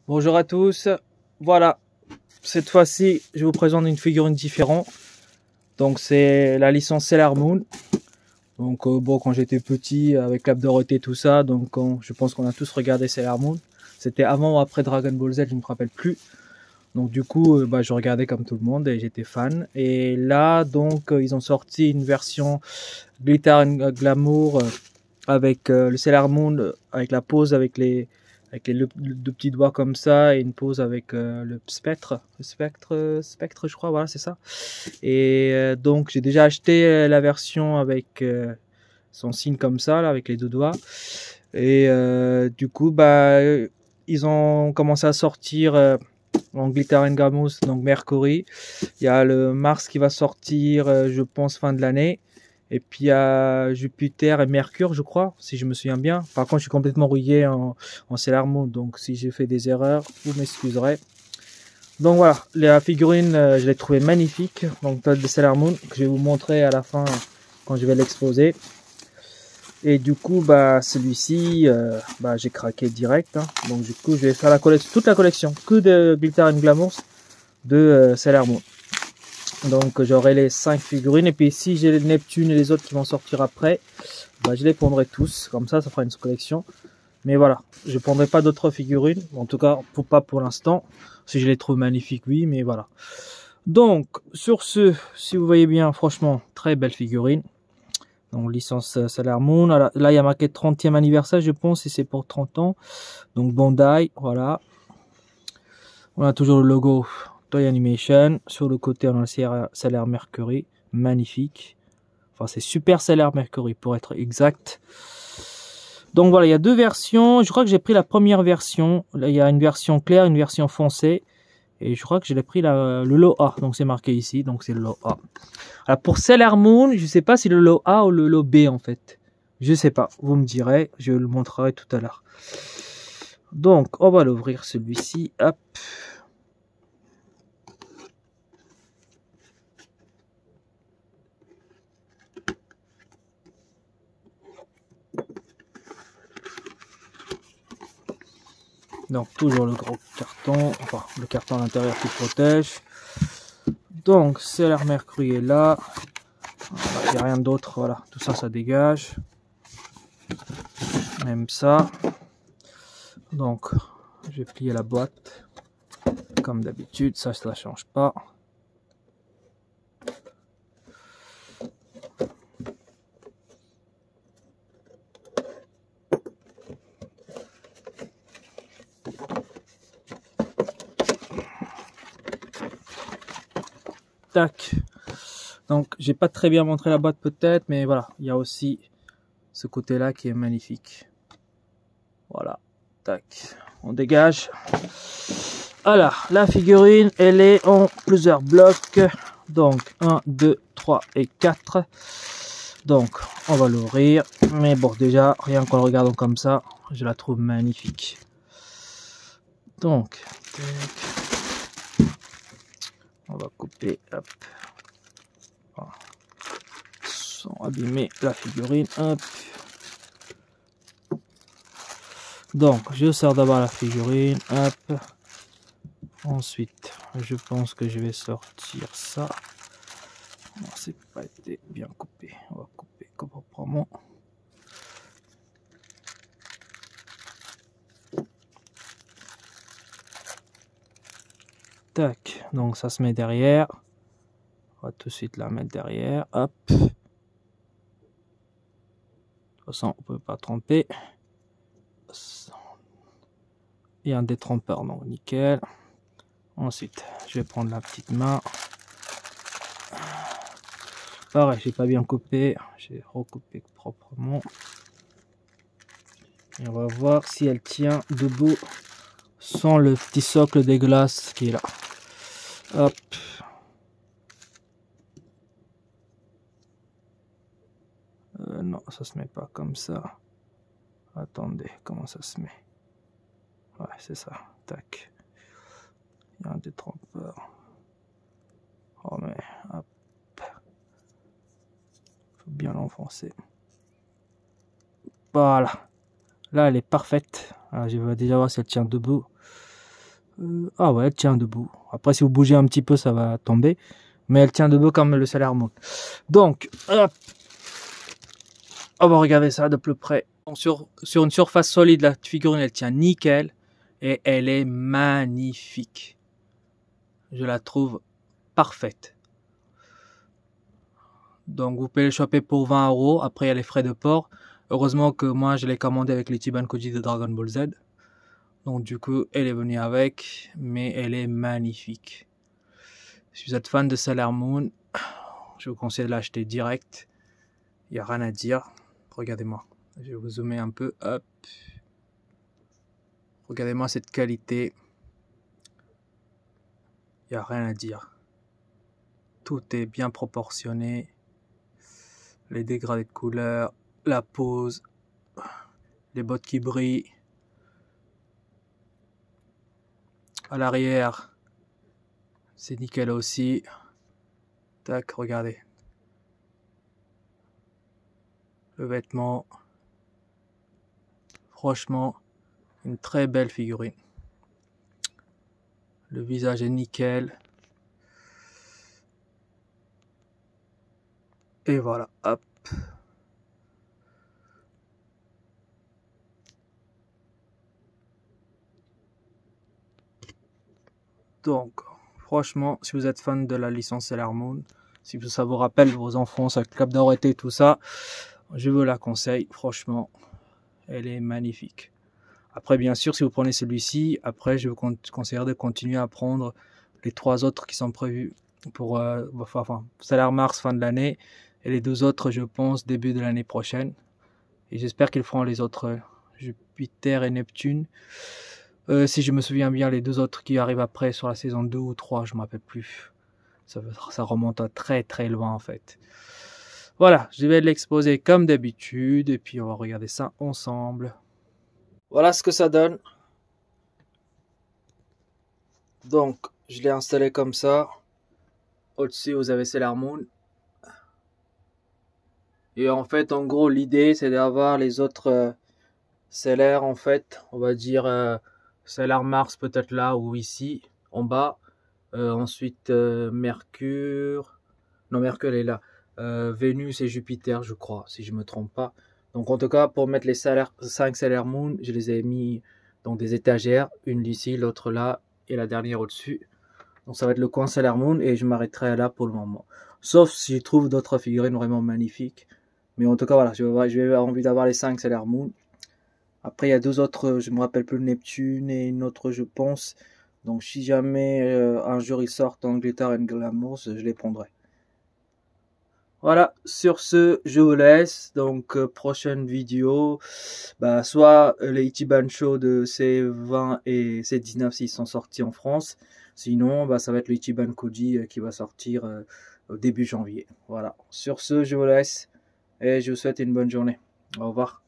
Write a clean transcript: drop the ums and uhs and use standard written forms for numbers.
Bonjour à tous, voilà, cette fois-ci je vous présente une figurine différente. Donc c'est la licence Sailor Moon. Donc bon, quand j'étais petit avec Clap Dorothée tout ça, donc je pense qu'on a tous regardé Sailor Moon. C'était avant ou après Dragon Ball Z, je ne me rappelle plus. Donc du coup je regardais comme tout le monde et j'étais fan. Et là donc ils ont sorti une version Glitter and Glamour avec le Sailor Moon, avec la pose avec les deux petits doigts comme ça et une pose avec le spectre je crois, voilà c'est ça. Et donc j'ai déjà acheté la version avec son signe comme ça là, avec les deux doigts. Et du coup ils ont commencé à sortir en Glitter and Glamour, donc Mercury. Il y a le Mars qui va sortir je pense fin de l'année. Et puis il y a Jupiter et Mercure, je crois, si je me souviens bien. Par contre, je suis complètement rouillé en Sailor Moon, donc si j'ai fait des erreurs, vous m'excuserez. Donc voilà, la figurine, je l'ai trouvée magnifique. Donc de Sailor Moon, que je vais vous montrer à la fin quand je vais l'exposer. Et du coup, celui-ci, j'ai craqué direct. Hein. Donc du coup, je vais faire la collection, toute la collection, que de Glitter and Glamour de Sailor Moon. Donc j'aurai les 5 figurines et puis si j'ai les Neptune et les autres qui vont sortir après, je les prendrai tous, comme ça fera une collection. Mais voilà, je prendrai pas d'autres figurines, en tout cas pas pour l'instant. Si je les trouve magnifiques, oui, mais voilà. Donc sur ce, si vous voyez bien, franchement, très belle figurine. Donc licence Sailor Moon, là il y a marqué 30e anniversaire je pense, et c'est pour 30 ans. Donc Bandai, voilà. On a toujours le logo Toy Animation. Sur le côté, on a le Sailor Mercury. Magnifique. Enfin, c'est Super Sailor Mercury pour être exact. Donc voilà, il y a deux versions. Je crois que j'ai pris la première version. Là, il y a une version claire, une version foncée. Et je crois que j'ai pris le lot A. Donc c'est marqué ici. Donc c'est le lot A. Alors pour Sailor Moon, je ne sais pas si le lot A ou le lot B en fait. Je ne sais pas. Vous me direz. Je le montrerai tout à l'heure. Donc on va l'ouvrir celui-ci. Hop. Donc toujours le gros carton, enfin le carton à l'intérieur qui protège. Donc Sailor Mercury est là. Il n'y a rien d'autre, voilà, tout ça ça dégage. Même ça. Donc je vais plier la boîte comme d'habitude, ça change pas. Tac. Donc j'ai pas très bien montré la boîte peut-être, mais voilà, il y a aussi ce côté là qui est magnifique. Voilà, tac, on dégage. Alors la figurine elle est en plusieurs blocs, donc 1 2 3 et 4. Donc on va l'ouvrir, mais bon déjà rien qu'en le regardant comme ça je la trouve magnifique. Donc on va couper, hop, sans abîmer la figurine, hop. Donc je sors d'abord la figurine, hop. Ensuite je pense que je vais sortir ça. C'est pas été bien coupé, on va couper proprement. Tac, donc ça se met derrière. On va tout de suite la mettre derrière, hop. De toute façon on peut pas tromper. Il y a un détrompeur, donc nickel. Ensuite je vais prendre la petite main. Pareil, j'ai pas bien coupé, j'ai recoupé proprement. Et on va voir si elle tient debout sans le petit socle dégueulasse qui est là. Hop. Non, ça se met pas comme ça. Attendez, comment ça se met? Ouais, c'est ça. Tac. Il y a un détrompeur. Oh mais, hop. Faut bien l'enfoncer. Voilà. Là, elle est parfaite. Alors, je vais déjà voir si elle tient debout. Ah ouais, elle tient debout. Après, si vous bougez un petit peu, ça va tomber. Mais elle tient debout comme le Sailor Moon. Donc, hop, on va regarder ça de plus près. Donc, sur une surface solide, la figurine, elle tient nickel. Et elle est magnifique. Je la trouve parfaite. Donc, vous pouvez le choper pour 20 €. Après, il y a les frais de port. Heureusement que moi, je l'ai commandé avec l'Ichiban Koji de Dragon Ball Z. Donc, du coup, elle est venue avec. Mais elle est magnifique. Si vous êtes fan de Sailor Moon, je vous conseille de l'acheter direct. Il n'y a rien à dire. Regardez-moi. Je vais vous zoomer un peu. Hop. Regardez-moi cette qualité. Il n'y a rien à dire. Tout est bien proportionné. Les dégradés de couleurs, la pose, les bottes qui brillent. À l'arrière, c'est nickel aussi. Tac, regardez. Le vêtement. Franchement, une très belle figurine. Le visage est nickel. Et voilà, hop. Donc, franchement, si vous êtes fan de la licence Sailor Moon, si ça vous rappelle vos enfances avec Club Dorothée, tout ça, je vous la conseille. Franchement, elle est magnifique. Après, bien sûr, si vous prenez celui-ci, après, je vous conseillerais de continuer à prendre les 3 autres qui sont prévus pour Sailor Mars fin de l'année et les 2 autres, je pense, début de l'année prochaine. Et j'espère qu'ils feront les autres Jupiter et Neptune. Si je me souviens bien, les 2 autres qui arrivent après sur la saison 2 ou 3, je ne me rappelle plus. Ça remonte à très très loin en fait. Voilà, je vais l'exposer comme d'habitude et puis on va regarder ça ensemble. Voilà ce que ça donne. Donc, je l'ai installé comme ça. Au-dessus, vous avez Sailor Moon. Et en fait, en gros, l'idée, c'est d'avoir les autres Sailor, en fait, on va dire Sailor Mars peut-être là ou ici, en bas. Ensuite, Mercure. Non, Mercure est là. Vénus et Jupiter, je crois, si je me trompe pas. Donc, en tout cas, pour mettre les 5 Sailor Moon, je les ai mis dans des étagères. Une ici, l'autre là, et la dernière au-dessus. Donc, ça va être le coin Sailor Moon, et je m'arrêterai là pour le moment. Sauf si je trouve d'autres figurines vraiment magnifiques. Mais en tout cas, voilà, je vais avoir envie d'avoir les 5 Sailor Moon. Après, il y a 2 autres, je me rappelle plus, Neptune et une autre, je pense. Donc, si jamais un jour ils sortent en Glitter and Glamour, je les prendrai. Voilà, sur ce, je vous laisse. Donc, prochaine vidéo, soit les Ichiban Show de C20 et C19 s'ils sont sortis en France. Sinon, ça va être le Ichiban Koji qui va sortir au début janvier. Voilà, sur ce, je vous laisse et je vous souhaite une bonne journée. Au revoir.